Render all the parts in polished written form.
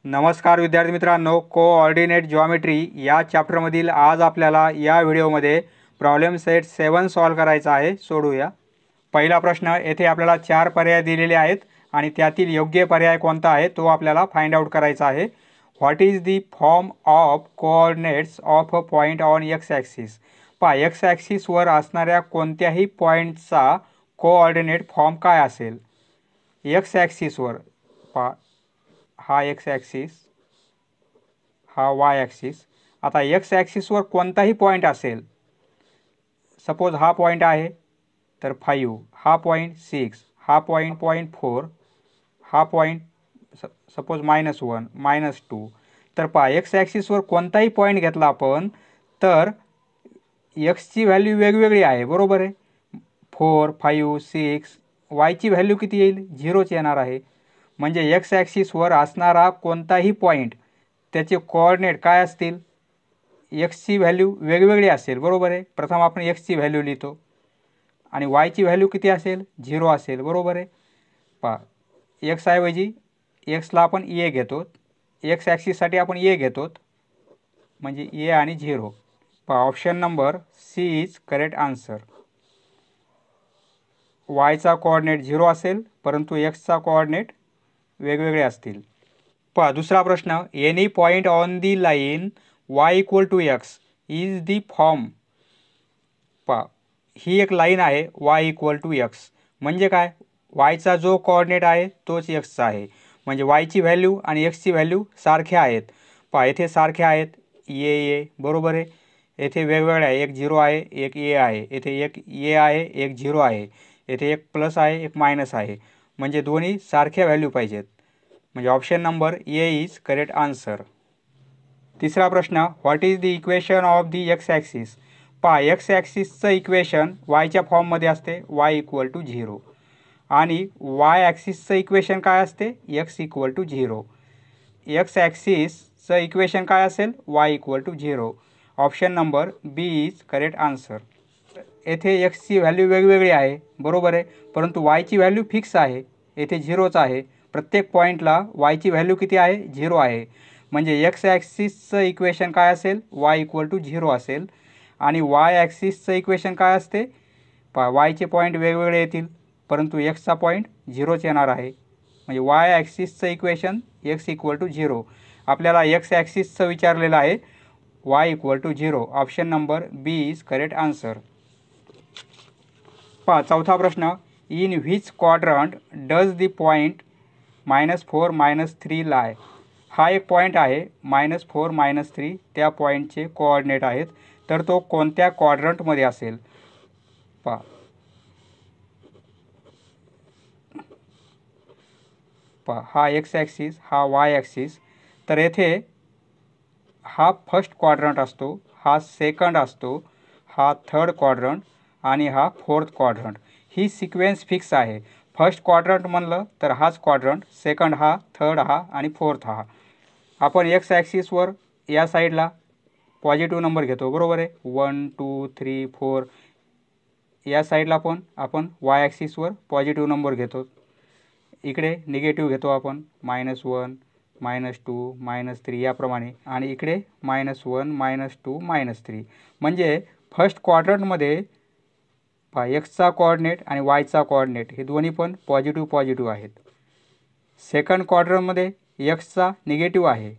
नमस्कार विद्यार्थी मित्रांनो, कोऑर्डिनेट जॉमेट्री या चॅप्टरमधील आज आपल्याला या व्हिडिओमध्ये प्रॉब्लेम सेट 7 सॉल्व करायचा आहे. सोडूया. पहिला प्रश्न, येथे आपल्याला 4 पर्याय दिलेले आहेत आणि त्यातील योग्य पर्याय कोणता आहे तो आपल्याला फाइंड आउट करायचा आहे. What is the form of coordinates of a point on x axis. पहा, एक्स ॲक्सिसवर असणाऱ्या कोणत्याही पॉईंटचा कोऑर्डिनेट फॉर्म काय असेल. एक्स ॲक्सिसवर पहा, हा एक्स ॲक्सिस, हा वाय ॲक्सिस. आता एक्स ॲक्सिसवर कोणताही पॉईंट असेल, सपोज हा पॉईंट आहे तर 5, हा पॉईंट 6, हा पॉईंट 4, हा पॉईंट सपोज -1, -2. तर पहा, एक्स ॲक्सिसवर कोणताही पॉईंट घेतला आपण तर एक्सची व्हॅल्यू वेगवेगळी आहे, बरोबर आहे. 4, 5, 6, वायची व्हॅल्यू किती येईल? 0च येणार आहे. म्हणजे एक्स ॲक्सिसवर असणारा कोणताही पॉईंट त्याचे कोऑर्डिनेट काय असतील? एक्सची व्हॅल्यू वेगवेगळी असेल, बरोबर आहे. प्रथम आपण एक्सची व्हॅल्यू लिहितो आणि वायची व्हॅल्यू किती असेल? 0 असेल, बरोबर आहे. पहा, एक्स ऐवजी एक्सला आपण ए घेतो, एक्स ॲक्सिससाठी आपण ए घेतो, म्हणजे ए आणि 0. पहा, option number C is correct answer. वायचा कोऑर्डिनेट 0 असेल परंतु एक्सचा कोऑर्डिनेट वेगवेगळे असतील. पहा, दुसरा प्रश्न, any point on the line y equal to x is the form. पहा, ही एक लाईन आहे वाय इक्वल टू एक्स. म्हणजे काय? वायचा जो कोऑर्डिनेट आहे तोच एक्सचा आहे. म्हणजे वायची व्हॅल्यू आणि एक्सची व्हॅल्यू सारख्या आहेत. पहा, येथे सारख्या आहेत, ए बरोबर आहे. येथे वेगवेगळे आहे, एक 0 आहे, एक ए आहे. येथे एक ए आहे, एक 0 आहे. येथे एक प्लस आहे, एक मायनस आहे. म्हणजे दोन्ही सारख्या व्हॅल्यू पाहिजेत. म्हणजे option number A is correct answer. तिसरा प्रश्न, what is the equation of the x axis. पहा, एक्स ॲक्सिसचं इक्वेशन वायच्या फॉर्ममध्ये असते, वाय इक्वल टू 0. आणि वाय ॲक्सिसचं इक्वेशन काय असते? X equal to 0. एक्स ॲक्सिसचं इक्वेशन काय असेल? Y equal to 0. Option number B is correct answer. येथे एक्सची व्हॅल्यू वेगवेगळी आहे, बरोबर आहे. परंतु वायची व्हॅल्यू फिक्स आहे, येथे 0च आहे. प्रत्येक पॉईंटला वायची व्हॅल्यू किती आहे? 0 आहे. म्हणजे एक्स ॲक्सिसचं इक्वेशन काय असेल? वाय इक्वल टू 0 असेल. आणि वाय ॲक्सिसचं इक्वेशन काय असते? वायचे पॉईंट वेगवेगळे येतील परंतु एक्सचा पॉईंट 0च येणार आहे. म्हणजे वाय ॲक्सिसचं इक्वेशन एक्स इक्वल टू 0. आपल्याला एक्स ॲक्सिसचं विचारलेलं आहे, Y equal to 0. Option number B is correct answer. पहा, चौथा प्रश्न, in which quadrant does the point -4, -3 lie. हा एक पॉईंट आहे, -4, -3 त्या पॉईंटचे कोऑर्डिनेट आहेत. तर तो कोणत्या क्वाड्रंटमध्ये असेल? पहा, हा एक्स ॲक्सिस, हा वाय ॲक्सिस. तर येथे हा फर्स्ट क्वाड्रंट असतो, हा सेकंड असतो, हा थर्ड क्वाड्रंट आणि हा फोर्थ क्वाड्रंट. ही सिक्वेन्स फिक्स आहे. फर्स्ट क्वाड्रंट म्हणलं तर हाच क्वाड्रंट, सेकंड हा, थर्ड हा आणि फोर्थ हा. आपण एक्स ॲक्सिसवर या साईडला पॉझिटिव्ह नंबर घेतो, बरोबर आहे. 1, 2, 3, 4. या साईडला पण आपण वाय ॲक्सिसवर पॉझिटिव्ह नंबर घेतो. इकडे निगेटिव्ह घेतो आपण, -1, -2, -3 याप्रमाणे. आणि इकडे -1, -2, -3. म्हणजे फर्स्ट क्वाड्रंटमध्ये एक्सचा कोऑर्डिनेट आणि वायचा कोऑर्डिनेट हे दोन्ही पण पॉझिटिव्ह आहेत. सेकंड क्वाड्रंटमध्ये एक्सचा निगेटिव्ह आहे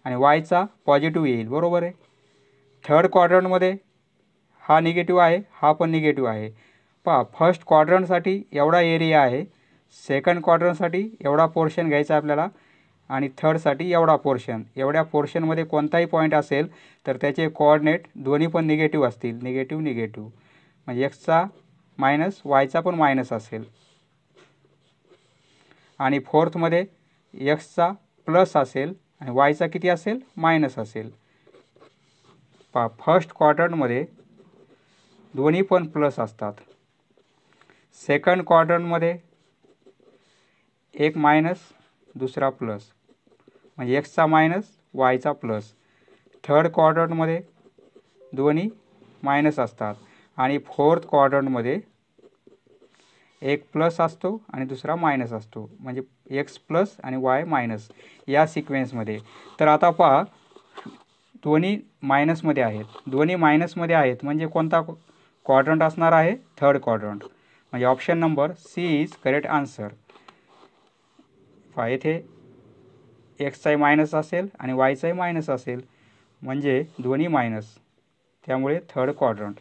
आणि वायचा पॉझिटिव्ह येईल, बरोबर आहे. थर्ड क्वाड्रंटमध्ये हा निगेटिव्ह आहे, हा पण निगेटिव्ह आहे. पहा, फर्स्ट क्वाड्रंटसाठी एवढा एरिया आहे, सेकंड क्वाड्रंटसाठी एवढा पोर्शन घ्यायचा आपल्याला आणि थर्डसाठी एवढा पोर्शन. एवढ्या पोर्शनमध्ये कोणताही पॉईंट असेल तर त्याचे कोऑर्डिनेट दोन्ही पण निगेटिव्ह असतील, निगेटिव्ह. म्हणजे एक्सचा मायनस, वायचा पण मायनस असेल. आणि फोर्थमध्ये एक्सचा प्लस असेल आणि वायचा किती असेल? मायनस असेल. पहा, फर्स्ट क्वाड्रंटमध्ये दोन्ही पण प्लस असतात. सेकंड क्वाड्रंटमध्ये एक मायनस, दुसरा प्लस, म्हणजे एक्सचा मायनस, वायचा प्लस. थर्ड क्वाड्रंटमध्ये दोन्ही मायनस असतात आणि फोर्थ क्वाड्रंटमध्ये एक प्लस असतो आणि दुसरा मायनस असतो, म्हणजे एक्स प्लस आणि वाय मायनस या सिक्वेन्समध्ये. तर आता पहा दोन्ही मायनसमध्ये आहेत, दोन्ही मायनसमध्ये आहेत म्हणजे कोणता क्वाड्रंट असणार आहे? Third quadrant. म्हणजे option number C is correct answer. पहा येथे एक्सचाही मायनस असेल आणि वायचाही मायनस असेल म्हणजे दोन्ही मायनस, त्यामुळे third quadrant.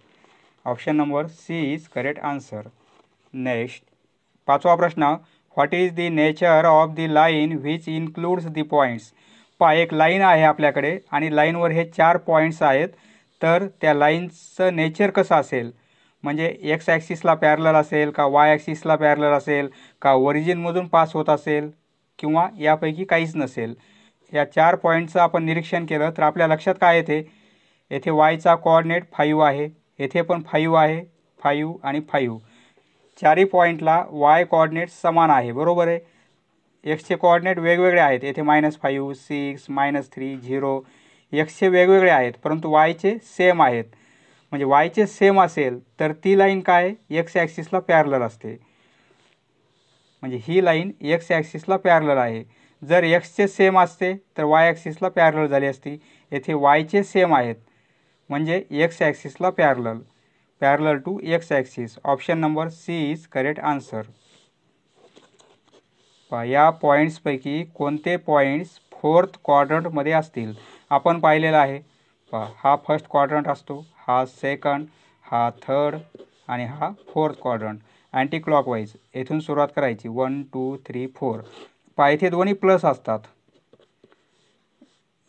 Option number C is correct answer. Next 5वा प्रश्न, what is the nature of the line which includes the points. पहा एक लाईन आहे आपल्याकडे आणि लाईनवर हे 4 पॉईंट्स आहेत. तर त्या लाईनचं नेचर कसं असेल, म्हणजे एक्स ॲक्सिसला पॅरलल असेल का वाय ॲक्सिसला पॅरलल असेल का ओरिजिनमधून पास होत असेल किंवा यापैकी काहीच नसेल. या 4 पॉईंटचं आपण निरीक्षण केलं तर आपल्या लक्षात काय येते, येथे वायचा कोऑर्डिनेट 5 आहे, येथे पण 5 आहे, 5 आणि 5. चारही पॉईंटला वाय कोऑर्डिनेट समान आहे, बरोबर आहे. एक्सचे कोऑर्डिनेट वेगवेगळे आहेत, येथे -5, 6, -3, 0 एक्सचे वेगवेगळे आहेत परंतु वायचे सेम आहेत. म्हणजे वायचे सेम असेल तर ती लाईन काय एक्स ॲक्सिसला पॅरलल असते, म्हणजे ही लाईन एक्स ॲक्सिसला पॅरलल आहे. जर एक्सचे सेम असते तर वाय ॲक्सिसला पॅरलल झाली असती. येथे वायचे सेम आहेत म्हणजे एक्स ॲक्सिसला parallel to x axis. Option number C is correct answer. या पॉईंट्सपैकी कोणते पॉईंट्स फोर्थ क्वाड्रंटमध्ये असतील. आपण पाहिलेलं आहे, हा फर्स्ट क्वाड्रंट असतो, हा सेकंड, हा थर्ड आणि हा फोर्थ क्वाड्रंट. अँटी क्लॉकवाईज येथून सुरुवात करायची, 1 2 3 4. इथे दोन्ही प्लस असतात,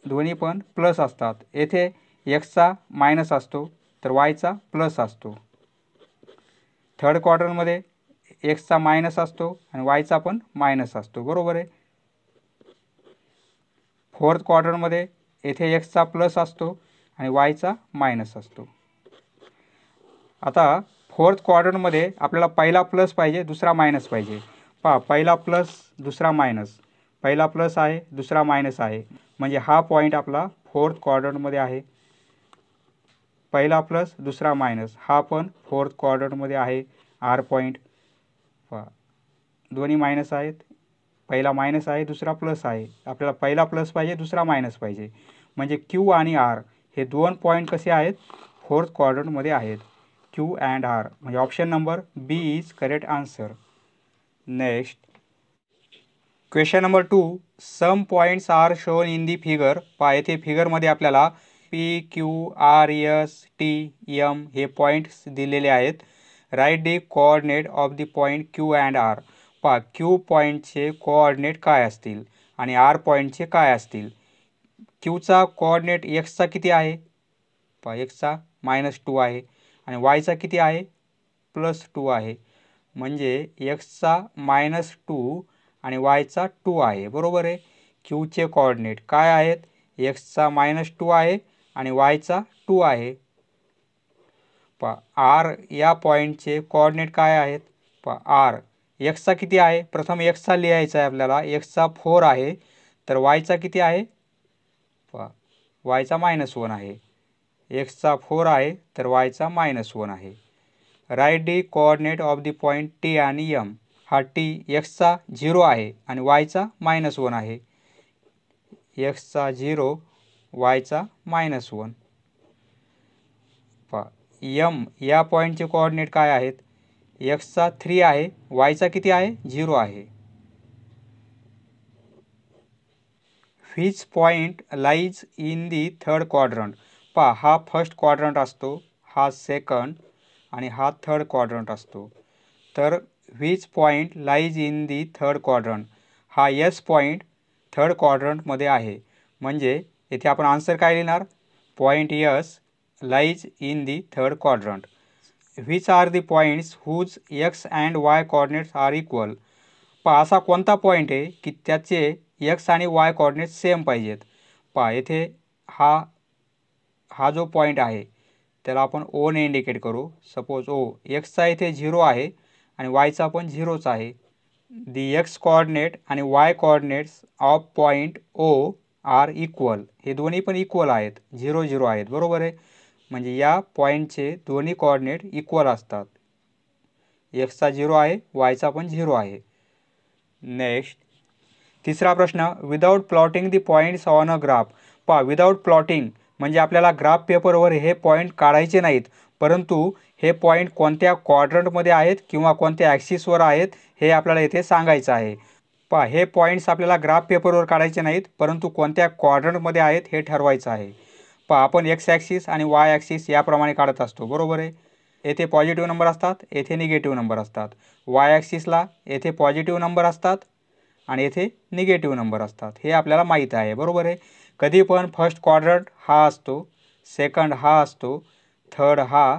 दोन्ही पण प्लस असतात. येथे एक्सचा मायनस असतो तर वायचा प्लस असतो. थर्ड क्वाड्रंटमध्ये एक्सचा मायनस असतो आणि वायचा पण मायनस असतो, बरोबर आहे. फोर्थ क्वाड्रंटमध्ये येथे एक्सचा प्लस असतो आणि वायचा मायनस असतो. आता फोर्थ क्वाड्रंटमध्ये आपल्याला पहिला प्लस पाहिजे, दुसरा मायनस पाहिजे. पहिला प्लस दुसरा मायनस, पहिला प्लस आहे दुसरा मायनस आहे, म्हणजे हा पॉईंट आपला फोर्थ क्वाड्रंटमध्ये आहे. पहिला प्लस दुसरा मायनस हा पण फोर्थ क्वाड्रंटमध्ये आहे, आर पॉईंट. दोन्ही मायनस आहेत, पहिला मायनस आहे दुसरा प्लस आहे. आपल्याला पहिला प्लस पाहिजे दुसरा मायनस पाहिजे, म्हणजे क्यू आणि आर हे दोन पॉईंट कसे आहेत? फोर्थ क्वाड्रंटमध्ये आहेत, क्यू अँड आर. म्हणजे option number B is correct answer. Next question number 2, some points are shown in the figure. येथे फिगरमध्ये आपल्याला P Q R S T M हे पॉईंट्स दिलेले आहेत. Write the coordinate of the point Q and R. Q पॉईंटचे coordinate काय असतील आणि आर पॉईंटचे काय असतील. क्यूचा कोऑर्डिनेट एक्सचा किती आहे? एक्सचा -2 आहे आणि वायचा किती आहे? +2 आहे. म्हणजे एक्सचा -2 आणि वायचा 2 आहे, बरोबर आहे. क्यूचे कोऑर्डिनेट काय आहेत? एक्सचा -2 आहे आणि वायचा 2 आहे. आर या पॉईंटचे कोऑर्डिनेट काय आहेत? आर एक्सचा किती आहे? प्रथम एक्सचा लिहायचा आहे आपल्याला. एक्सचा 4 आहे तर वायचा किती आहे? वायचा -1 आहे. एक्सचा 4 आहे तर वायचा -1 आहे. Write the coordinate of the point T आणि एम. हा टी एक्सचा 0 आहे आणि वायचा -1 आहे. एक्सचा 0, वायचा -1. एम या पॉईंटचे कोऑर्डिनेट काय आहेत? एक्सचा 3 आहे, वायचा किती आहे? 0 आहे. Which point lies in the third quadrant. हा फर्स्ट क्वाड्रंट असतो, हा सेकंड आणि हा थर्ड क्वाड्रंट असतो. तर which point lies in the third quadrant. हा एस पॉईंट थर्ड क्वाड्रंटमध्ये आहे. म्हणजे येथे आपण आन्सर काय लिहिणार? Point S lies in the third quadrant. Which are the points whose x and y coordinates are equal. असा कोणता पॉईंट आहे की त्याचे एक्स आणि वाय कोऑर्डिनेट सेम पाहिजेत. येथे हा जो पॉईंट आहे त्याला आपण ओने इंडिकेट करू. सपोज ओ, एक्सचा इथे 0 आहे आणि वायचा पण 0च आहे. दी एक्स कोऑर्डिनेट आणि y coordinates of point O are equal. हे दोन्ही पण इक्वल आहेत, 0 0 आहेत, बरोबर आहे. म्हणजे या पॉईंटचे दोन्ही कोऑर्डिनेट इक्वल असतात. एक्सचा 0 आहे, वायचा पण 0 आहे. नेक्स्ट तिसरा प्रश्न, without plotting the points on a graph. पहा, विदाउट प्लॉटिंग म्हणजे आपल्याला ग्राफ पेपरवर हे पॉईंट काढायचे नाहीत, परंतु हे पॉईंट कोणत्या क्वाड्रंटमध्ये आहेत किंवा कोणत्या ॲक्सिसवर आहेत हे आपल्याला इथे सांगायचं आहे. पहा, हे पॉईंट्स आपल्याला ग्राफ पेपरवर काढायचे नाहीत, परंतु कोणत्या क्वाड्रंटमध्ये आहेत हे ठरवायचं आहे. पहा, आपण एक्स ॲक्सिस आणि वाय ॲक्सिस याप्रमाणे काढत असतो, बरोबर आहे. येथे पॉझिटिव्ह नंबर असतात, येथे निगेटिव्ह नंबर असतात. वाय ॲक्सिसला येथे पॉझिटिव्ह नंबर असतात आणि येथे निगेटिव्ह नंबर असतात, हे आपल्याला माहीत आहे, बरोबर आहे. कधी पण फर्स्ट क्वाड्रंट हा असतो, सेकंड हा असतो, थर्ड हा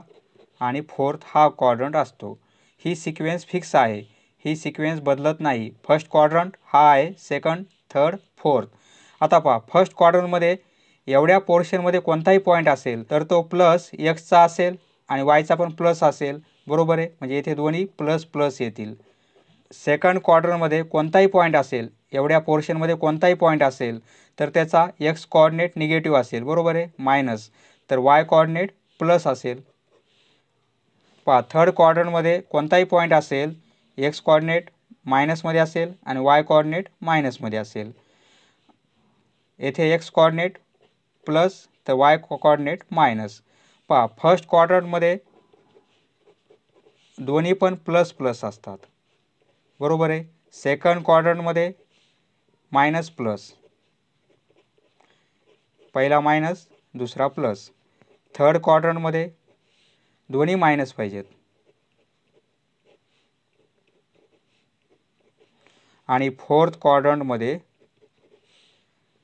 आणि फोर्थ हा क्वाड्रंट असतो. ही सिक्वेन्स फिक्स आहे, ही सिक्वेन्स बदलत नाही. फर्स्ट क्वाड्रंट हा आहे, सेकंड, थर्ड, फोर्थ. आता पहा, फर्स्ट क्वाड्रंटमध्ये एवढ्या पोर्शनमध्ये कोणताही पॉईंट असेल तर तो प्लस एक्सचा असेल आणि वायचा पण प्लस असेल, बरोबर आहे. म्हणजे इथे दोन्ही प्लस प्लस येतील. सेकंड क्वाड्रंटमध्ये कोणताही पॉईंट असेल, एवढ्या पोर्शनमध्ये कोणताही पॉईंट असेल तर त्याचा एक्स कॉर्डिनेट निगेटिव्ह असेल, बरोबर आहे, मायनस. तर वाय कॉर्डिनेट प्लस असेल. पहा, थर्ड क्वाड्रंटमध्ये कोणताही पॉईंट असेल, एक्स कॉर्डिनेट मायनसमध्ये असेल आणि वाय कॉर्डिनेट मायनसमध्ये असेल. येथे एक्स कॉर्डिनेट प्लस तर वाय कॉर्डिनेट मायनस. पहा, फर्स्ट क्वाड्रंटमध्ये दोन्ही पण प्लस प्लस असतात, बरोबर आहे. सेकंड क्वाड्रंटमध्ये मायनस प्लस, पहिला मायनस दुसरा प्लस. थर्ड क्वाड्रंटमध्ये दोन्ही मायनस पाहिजेत आणि फोर्थ क्वाड्रंटमध्ये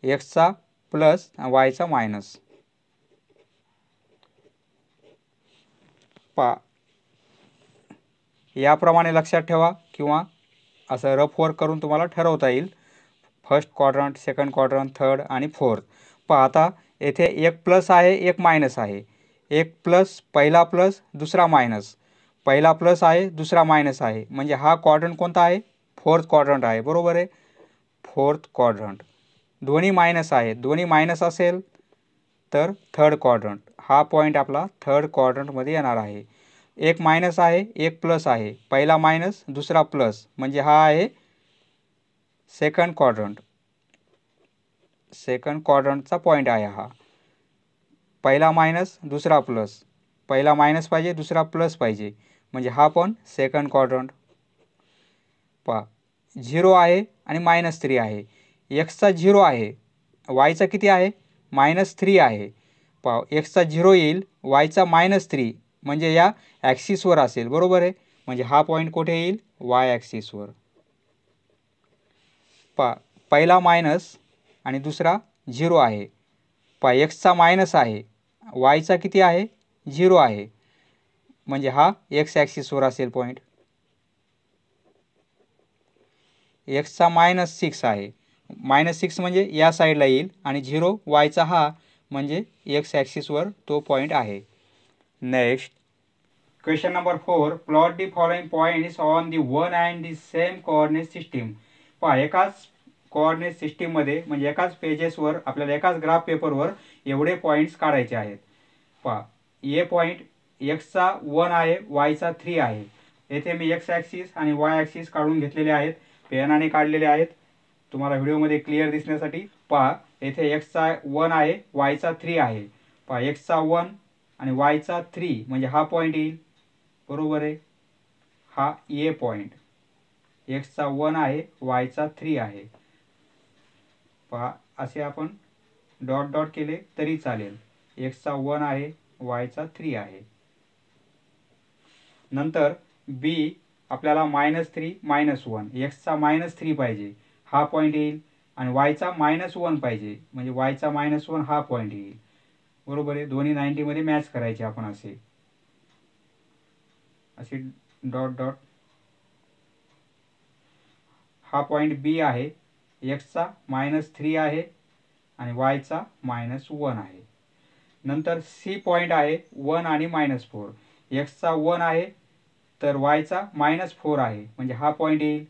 एक्सचा प्लस वायचा मायनस. पहा, याप्रमाणे लक्षात ठेवा किंवा असं रफ वर्क करून तुम्हाला ठरवता येईल. First quadrant, second quadrant, third आणि फोर्थ. पहा, आता येथे एक प्लस आहे, एक मायनस आहे. एक प्लस, पहिला प्लस दुसरा मायनस, पहिला प्लस आहे दुसरा मायनस आहे, म्हणजे हा क्वाड्रंट कोणता आहे, फोर्थ क्वाड्रंट आहे, बरोबर आहे, फोर्थ क्वाड्रंट. दोन्ही मायनस आहेत, दोन्ही मायनस असेल तर थर्ड क्वाड्रंट, हा पॉईंट आपला थर्ड क्वाड्रंटमध्ये येणार आहे. एक मायनस आहे, एक प्लस आहे, पहिला मायनस दुसरा प्लस, म्हणजे हा आहे सेकंड क्वाड्रंट. सेकंड क्वाड्रंटचा पॉईंट आहे हा. पहिला मायनस दुसरा प्लस, पहिला मायनस पाहिजे दुसरा प्लस पाहिजे, म्हणजे हा पण सेकंड क्वाड्रंट. पहा, 0 आहे आणि -3 आहे. एक्सचा 0 आहे, वायचा किती आहे, -3 आहे. पहा, एक्सचा 0 येईल, वायचा -3, म्हणजे या ॲक्सिसवर असेल, बरोबर आहे. म्हणजे हा पॉईंट कुठे येईल, वाय ॲक्सिसवर. पहा, पहिला मायनस आणि दुसरा 0 आहे. पहा, एक्सचा मायनस आहे, वायचा किती आहे, 0 आहे, म्हणजे हा एक्स ॲक्सिसवर असेल पॉईंट. एक्सचा -6 आहे, -6 म्हणजे या साईडला येईल आणि 0 वायचा हा म्हणजे एक्स ॲक्सिसवर तो पॉईंट आहे. Next question number 4, plot the following points on the one and the same coordinate system. पहा, एकाच कोऑर्डिनेट सिस्टीममध्ये म्हणजे एकाच पेजेसवर आपल्याला एकाच ग्राफ पेपरवर एवढे पॉईंट्स काढायचे आहेत. पहा, ए पॉईंट एक्सचा 1 आहे, वायचा 3 आहे. येथे मी एक्स ॲक्सिस आणि वाय ॲक्सिस काढून घेतलेले आहेत, पेनाने काढलेले आहेत तुम्हाला व्हिडिओमध्ये क्लिअर दिसण्यासाठी. पहा, येथे एक्सचा 1 आहे, वायचा 3 आहे. पहा, एक्सचा 1 आणि वायचा 3 म्हणजे हा पॉईंट येईल, बरोबर आहे. हा ए पॉईंट, एक्सचा 1 आहे, वायचा 3 आहे. पहा, असे आपण डॉट डॉट केले तरी चालेल. एक्सचा 1 आहे, वायचा 3 आहे. नंतर बी आपल्याला -3 -1, एक्सचा -3 पाहिजे, हा पॉईंट येईल आणि वायचा -1 पाहिजे, म्हणजे वायचा -1 हा पॉईंट येईल, बरोबर आहे. दोन्ही 90 मध्ये मॅच करायचे आपण असे असे डॉट डॉट. हा पॉईंट बी आहे, एक्सचा -3 आहे आणि वायचा -1 आहे. नंतर सी पॉईंट आहे 1 आणि -4, एक्सचा 1 आहे तर वायचा -4 आहे, म्हणजे हा पॉईंट येईल,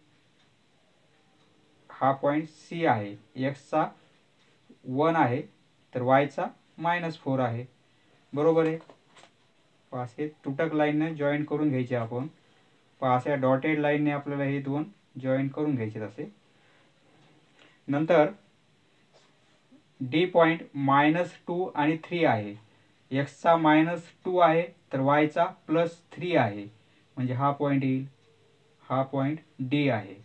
हा पॉईंट सी आहे. एक्सचा 1 आहे तर वायचा -4 आहे, बरोबर आहे. असे तुटक लाईनने जॉईन करून घ्यायचे आपण. पहा अशा डॉटेड लाईनने आपल्याला हे दोन जॉईन करून घ्यायचे असे. नंतर डी पॉईंट -2 आणि 3 आहे. एक्सचा -2 आहे तर वायचा +3 आहे, म्हणजे हा पॉईंट येईल. हा पॉईंट डी आहे.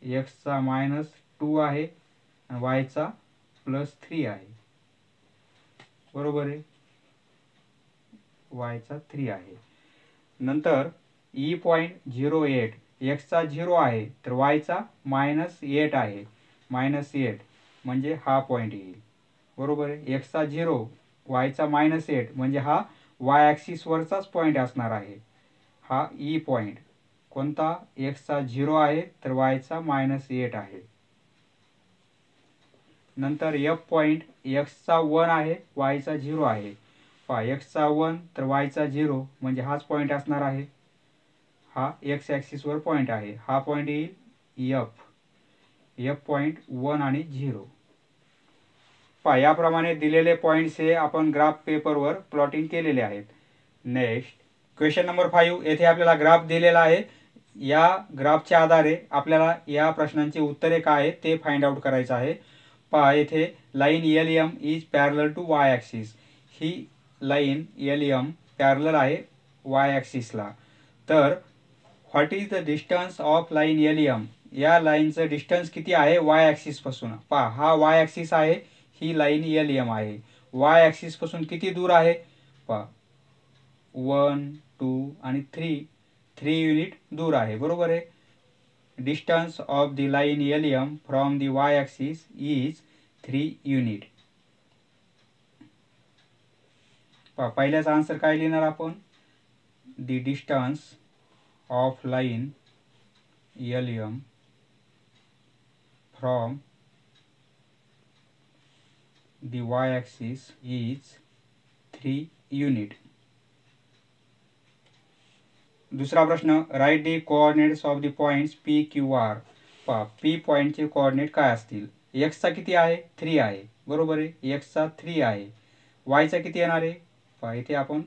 एक्सचा -2 आहे आणि वायचा +3 आहे. बरोबर आहे. वायचा 3 आहे. नंतर ई पॉईंट 08. एक्सचा 0 आहे तर वायचा -8 आहे. -8 म्हणजे हा पॉईंट येईल. बरोबर आहे. एक्सचा 0 वायचा -8 म्हणजे हा वाय ॲक्सिसवरचाच पॉईंट असणार आहे. हा ई पॉईंट कोणता? एक्सचा 0 आहे तर वायचा -8 आहे. नंतर एफ पॉईंट एक्सचा 1 आहे वायचा 0 आहे. पहा एक्सचा 1 तर वायचा 0 म्हणजे हाच पॉईंट असणार आहे. हा एक्स ॲक्सिसवर पॉईंट आहे. हा पॉईंट येईल एफ पॉईंट 1 आणि 0. पहा याप्रमाणे दिलेले पॉईंट्स हे आपण ग्राफ पेपरवर प्लॉटिंग केलेले आहेत. Next question number 5. येथे आपल्याला ग्राफ दिलेला आहे. या ग्राफच्या आधारे आपल्याला या प्रश्नांची उत्तरे काय आहेत ते फाइंड आउट करायचं आहे. पहा येथे line L M is parallel to y axis. ही लाईन एल एम पॅरलल आहे वाय ॲक्सिसला. तर what is the distance of line L M. या लाईनचं डिस्टन्स किती आहे वाय ॲक्सिसपासून. पहा हा वाय ॲक्सिस आहे, ही लाईन एल एम आहे. वाय ॲक्सिसपासून किती दूर आहे. पहा 1, 2 आणि 3 युनिट दूर आहे. बरोबर आहे. Distance of the line L M from the y axis is 3 unit. पहा पहिल्याचा आन्सर काय लिहिणार आपण. The distance of line L M from the y-axis is 3 unit. दुसरा प्रश्न. Write the coordinates of the points P Q R. पहा P पॉईंटचे coordinate काय असतील. एक्सचा किती आहे 3 आहे. बरोबर आहे. एक्सचा 3 आहे. वायचा किती येणार आहे. पहा इथे आपण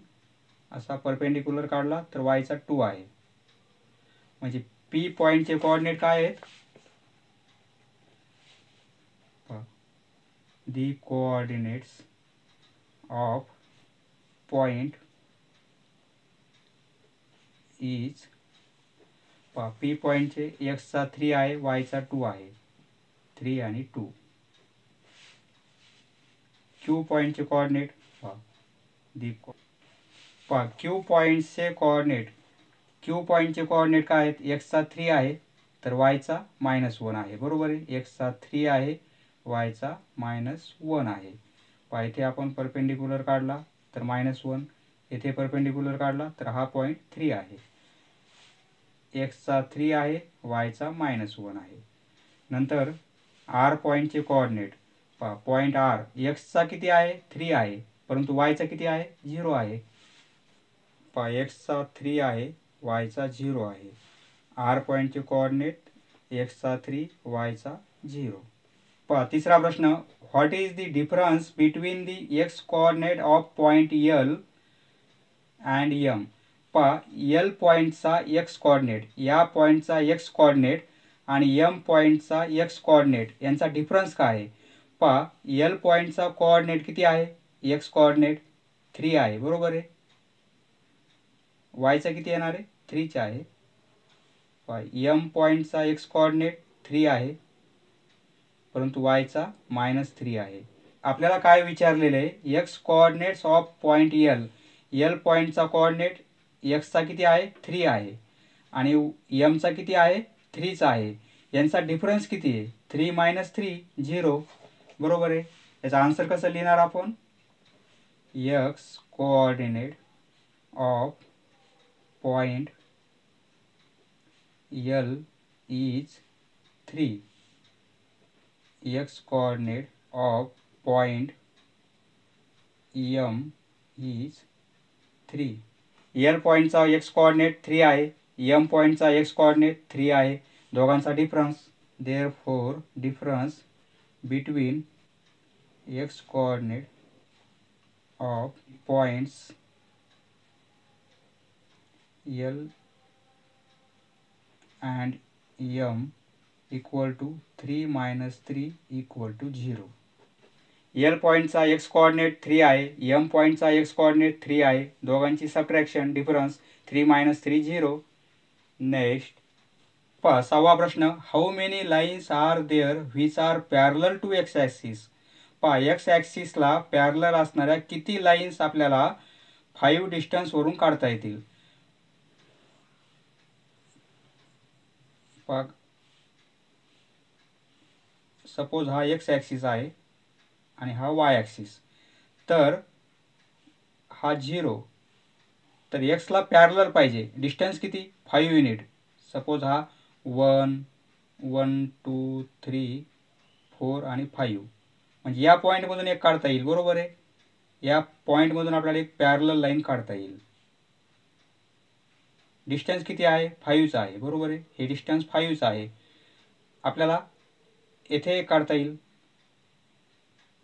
असा परपेंडिक्युलर काढला तर वायचा 2 आहे. म्हणजे पी पॉईंटचे कोऑर्डिनेट काय आहेत. the coordinates of point is P पॉईंटचे एक्सचा 3 आहे वायचा 2 आहे. 3 आणि 2. क्यू पॉईंटचे कोऑर्डिनेट पहा क्यू पॉईंटचे कोऑर्डिनेट. क्यू पॉईंटचे कोऑर्डिनेट काय आहेत. एक्सचा 3 आहे तर वायचा -1 आहे. बरोबर आहे. एक्सचा 3 आहे वायचा -1 आहे. पहा इथे आपण परपेंडिक्युलर काढला तर -1. इथे परपेंडिक्युलर काढला तर हा पॉईंट 3 आहे. एक्सचा 3 आहे वायचा -1 आहे. नंतर आर पॉईंटचे कोऑर्डिनेट. पहा पॉईंट आर एक्सचा किती आहे 3 आहे परंतु वायचा किती आहे 0 आहे. पहा एक्सचा 3 आहे वायचा 0 आहे. आर पॉईंटचे कोऑर्डिनेट एक्सचा 3 वायचा 0. पहा तिसरा प्रश्न. What is the difference between the x coordinate of point L and M. पहा एल पॉईंटचा एक्स कोऑर्डिनेट, या पॉईंटचा एक्स कोऑर्डिनेट आणि एम पॉईंटचा एक्स कोऑर्डिनेट यांचा डिफरन्स काय आहे. पहा एल पॉईंटचा कोऑर्डिनेट किती आहे एक्स कोऑर्डिनेट 3 आहे. बरोबर आहे. वायचा किती येणार आहे 3 आहे. पहा एम पॉईंटचा एक्स कोऑर्डिनेट 3 आहे परंतु वायचा -3 आहे. आपल्याला काय विचारलेलं आहे x coordinates of point L. L पॉईंटचा कोऑर्डिनेट एक्सचा किती आहे 3 आहे आणि एमचा किती आहे 3 आहे. यांचा डिफरन्स किती आहे 3 - 3 0. बरोबर आहे. याचा आन्सर कसं लिहिणार आपण. X coordinate of point L is 3. X coordinate of point M is 3. L पॉईंटचा एक्स कोऑर्डिनेट 3 आहे. एम पॉईंटचा एक्स कोऑर्डिनेट 3 आहे. दोघांचा difference. Therefore difference between x coordinate of points L and m equal to 3 - 3 equal to 0. L पॉईंटचा x coordinate 3 आहे, m पॉईंटचा x coordinate 3 आहे. दोघांची सबट्रॅक्शन डिफरन्स 3 - 3 0. नेक्स्ट पहा 6वा प्रश्न. How many lines are there which are parallel to x axis. पहा x ॲक्सिसला पॅरलल असणाऱ्या किती लाईन्स आपल्याला 5 डिस्टन्सवरून काढता येतील. पहा सपोज हा एक्स ॲक्सिस आहे आणि हा वाय ॲक्सिस. तर हा 0, तर एक्सला पॅरलल पाहिजे. डिस्टन्स किती 5 युनिट. सपोज हा 1 1 2 3 4 आणि 5. म्हणजे या पॉईंटमधून एक काढता येईल. बरोबर आहे. या पॉईंटमधून आपल्याला एक पॅरलल लाईन काढता येईल. डिस्टन्स किती आहे 5च आहे. बरोबर आहे. हे डिस्टन्स 5च आहे. आपल्याला येथे एक काढता येईल.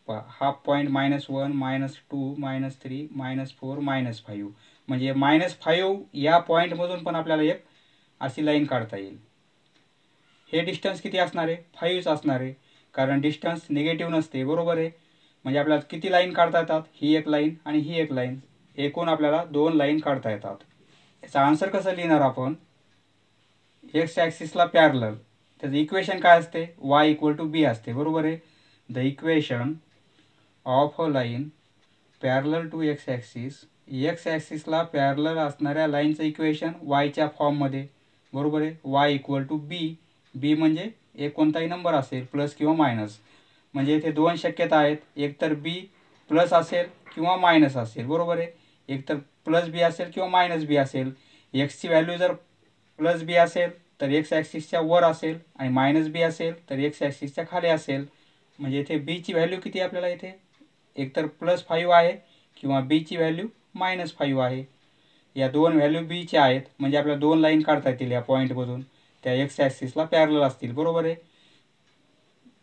हा पॉईंट -1 -2 -3 -4 -5. म्हणजे -5 या पॉईंटमधून पण आपल्याला एक अशी लाईन काढता येईल. हे डिस्टन्स किती असणार आहे 5च असणार आहे, कारण डिस्टन्स निगेटिव्ह नसते. बरोबर आहे. म्हणजे आपल्याला किती लाईन काढता येतात, ही एक लाईन आणि ही एक लाईन. एकूण आपल्याला 2 लाईन काढता येतात. याचा आन्सर कसं लिहिणार आपण. एक्स ॲक्सिसला पॅरलल, त्याचं इक्वेशन काय असते y = b असते. बरोबर आहे. The equation of a line parallel to x axis. X ॲक्सिसला पॅरलल असणाऱ्या लाईनचं इक्वेशन वायच्या फॉर्ममध्ये. बरोबर आहे. y = b. b म्हणजे एक कोणताही नंबर असेल प्लस किंवा मायनस. म्हणजे इथे 2 शक्यता आहेत. एक तर b प्लस असेल किंवा मायनस असेल. बरोबर आहे. एक तर प्लस बी असेल किंवा मायनस बी असेल. एक्सची व्हॅल्यू जर प्लस बी असेल तर एक्स ॲक्सिसच्या वर असेल आणि मायनस बी असेल तर एक्स ॲक्सिसच्या खाली असेल. म्हणजे इथे बीची व्हॅल्यू किती आपल्याला इथे एकतर +5 आहे किंवा बीची व्हॅल्यू -5 आहे. या 2 व्हॅल्यू बीच्या आहेत. म्हणजे आपल्याला 2 लाईन काढता येतील या पॉईंटमधून. त्या एक्स ॲक्सिसला पॅरलल असतील. बरोबर आहे.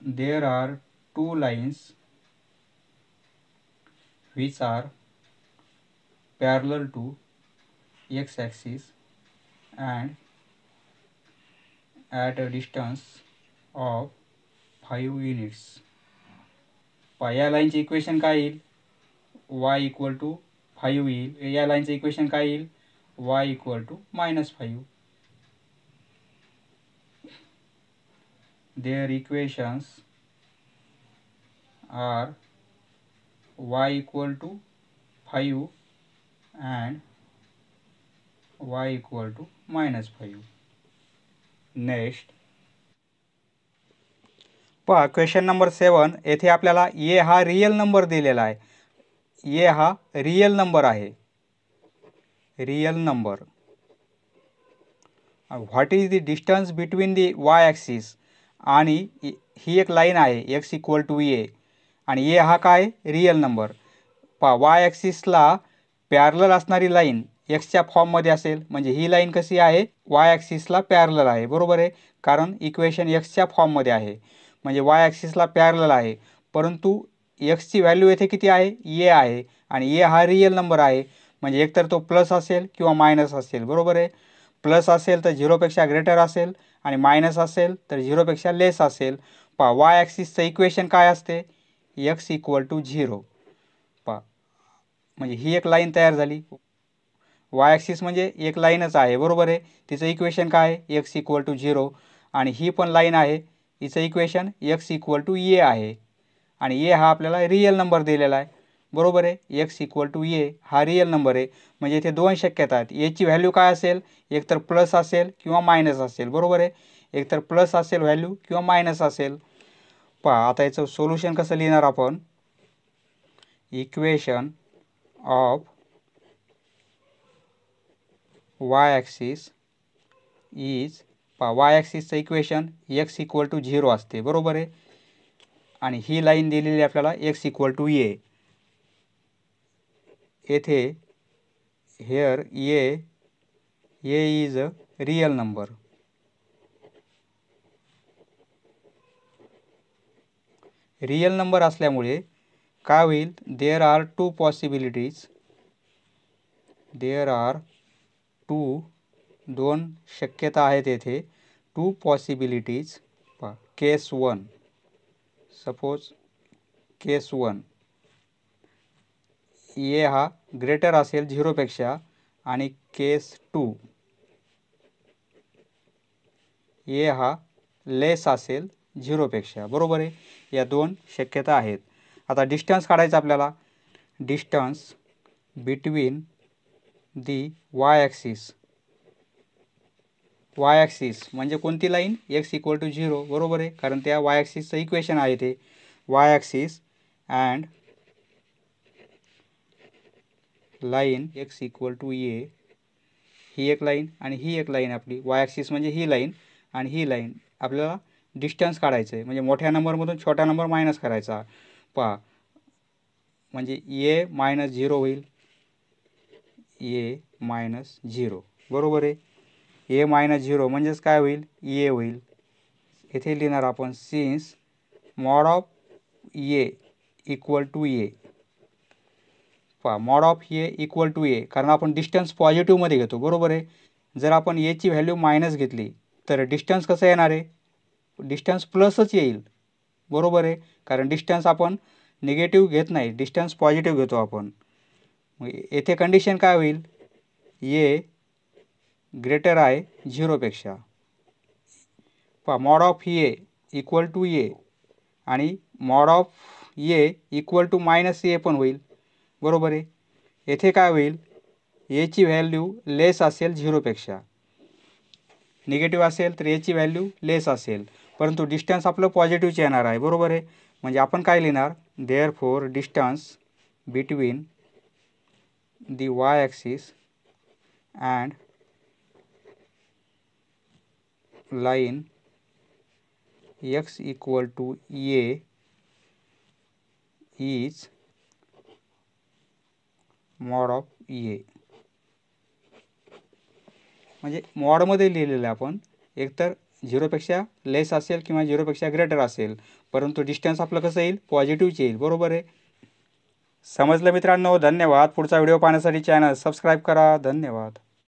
There are 2 lines which are parallel to x axis and at a distance of 5 units. या लाईनचे इक्वेशन काय येईल y = 5 येईल. या लाईनचं इक्वेशन काय येईल y = -5. Their equations are y = 5 and y = -5. Next पहा क्वेश्चन नंबर 7. येथे आपल्याला ए हा रियल नंबर दिलेला आहे. ए हा रियल नंबर आहे. Real number. What is the distance between the Y axis. आणि ही एक लाईन आहे x = a आणि ए हा काय रियल नंबर. पहा वाय ॲक्सिसला पॅरलल असणारी लाईन एक्सच्या फॉर्ममध्ये असेल. म्हणजे ही लाईन कशी आहे वाय ॲक्सिसला पॅरलल आहे. बरोबर आहे. कारण इक्वेशन एक्सच्या फॉर्ममध्ये आहे. म्हणजे वाय ॲक्सिसला पॅरलल आहे. परंतु एक्सची व्हॅल्यू येथे किती आहे ए आहे आणि ए हा रियल नंबर आहे. म्हणजे एकतर तो प्लस असेल किंवा मायनस असेल. बरोबर आहे. प्लस असेल तर 0पेक्षा ग्रेटर असेल आणि मायनस असेल तर 0पेक्षा लेस असेल. पहा वाय ॲक्सिसचं इक्वेशन काय असते x = 0. पहा म्हणजे ही एक लाईन तयार झाली. वाय ॲक्सिस म्हणजे एक लाईनच आहे. बरोबर आहे. तिचं इक्वेशन काय आहे x = 0 आणि ही पण लाईन आहे. हिचं इक्वेशन x = a आहे आणि a हा आपल्याला रियल नंबर दिलेला आहे. बरोबर आहे. x = a हा रियल नंबर आहे. म्हणजे इथे 2 शक्यता आहेत. याची व्हॅल्यू काय असेल एकतर प्लस असेल किंवा मायनस असेल. बरोबर आहे. एकतर प्लस असेल व्हॅल्यू किंवा मायनस असेल. पहा आता याचं सोल्युशन कसं लिहिणार आपण. Equation of Y axis is. पहा वाय ॲक्सिसचं इक्वेशन x = 0 असते. बरोबर आहे. आणि ही लाईन दिलेली आपल्याला x = a. येथे here a is a real number. Real number असल्यामुळे काय होईल there are 2 possibilities. There are 2 शक्यता आहेत येथे. Two possibilities. Case 1, suppose case 1 a हा ग्रेटर असेल 0पेक्षा आणि केस 2 ए हा लेस असेल 0पेक्षा. बरोबर आहे. या दोन शक्यता आहेत. आता डिस्टन्स काढायचं आपल्याला. Distance between the Y axis. Y axis म्हणजे कोणती लाईन? x = 0. बरोबर आहे, कारण त्या वाय ॲक्सिसचं इक्वेशन आहे ते. Y axis and line x = a. ही एक लाईन आणि ही एक लाईन आपली. वाय ॲक्सिस म्हणजे ही लाईन आणि ही लाईन. आपल्याला डिस्टन्स काढायचं आहे, म्हणजे मोठ्या नंबरमधून छोटा नंबर मायनस करायचा. पहा, म्हणजे a - 0 होईल. a - 0. बरोबर आहे. a - 0 म्हणजेच काय होईल? a होईल. इथे लिहिणार आपण since mod of a = a. पहा, मॉड ऑफ a = a, कारण आपण डिस्टन्स पॉझिटिव्हमध्ये घेतो. बरोबर आहे. जर आपण a ची व्हॅल्यू मायनस घेतली तर डिस्टन्स कसं येणार आहे? डिस्टन्स प्लसच येईल. बरोबर आहे, कारण डिस्टन्स आपण निगेटिव्ह घेत नाही, डिस्टन्स पॉझिटिव्ह घेतो आपण. मग येथे कंडिशन काय होईल? a ग्रेटर आहे 0पेक्षा. पहा, मॉड ऑफ a = a आणि मॉड ऑफ a = -a पण होईल. बरोबर आहे. येथे काय होईल? a ची व्हॅल्यू लेस असेल 0पेक्षा. निगेटिव्ह असेल तर a ची व्हॅल्यू लेस असेल, परंतु डिस्टन्स आपलं पॉझिटिव्हच येणार आहे. बरोबर आहे. म्हणजे आपण काय लिहिणार? Therefore distance between the Y axis and line x = a is mod of a. म्हणजे मॉडमध्ये लिहिलेलं आपण, एकतर 0पेक्षा लेस असेल किंवा 0पेक्षा ग्रेटर असेल, परंतु डिस्टन्स आपलं कसं येईल? पॉझिटिव्हच येईल. बरोबर आहे. समजलं मित्रांनो? धन्यवाद. पुढचा व्हिडिओ पाहण्यासाठी चॅनल सबस्क्राईब करा. धन्यवाद.